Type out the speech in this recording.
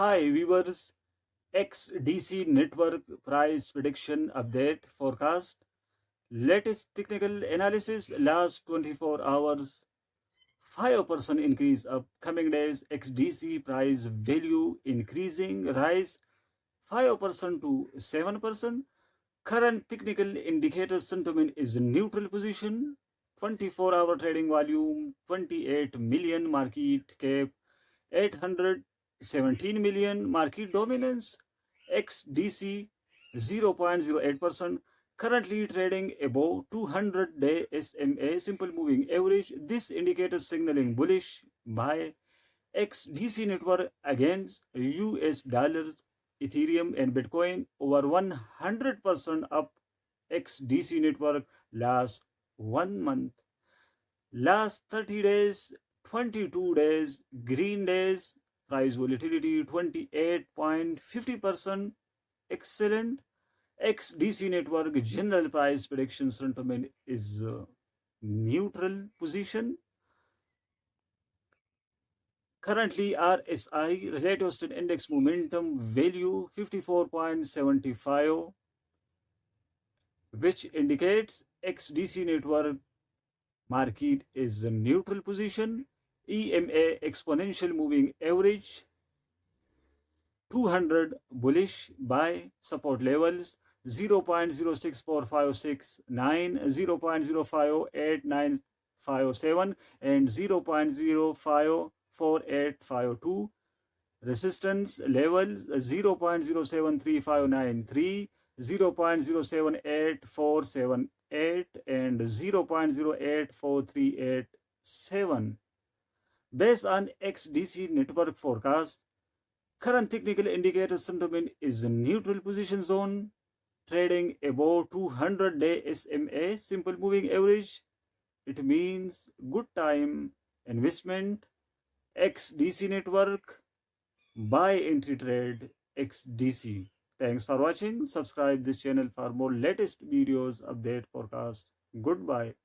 Hi viewers, XDC network price prediction update forecast. Latest technical analysis last 24 hours. 5% increase up coming days. XDC price value increasing rise 5% to 7%. Current technical indicator sentiment is neutral position. 24-hour trading volume 28 million, market cap 817 million, market dominance XDC 0.08%, currently trading above 200-day SMA simple moving average. This indicator signaling bullish by XDC network against US dollars, Ethereum and Bitcoin over 100% up. XDC network last 1 month, last 30 days, 22 days, green days, price volatility 28.50%, excellent. XDC network general price prediction sentiment is neutral position. Currently, RSI relative state index momentum value 54.75, which indicates XDC network market is a neutral position. EMA exponential moving average 200 bullish by support levels 0.064569, 0.058957 and 0.054852. Resistance levels 0.073593, 0.078478 and 0.084387. Based on XDC network forecast, current technical indicator sentiment is a neutral position zone, trading above 200-day SMA simple moving average. It means good time investment. XDC network, buy entry trade XDC. Thanks for watching. Subscribe this channel for more latest videos, update, forecast. Goodbye.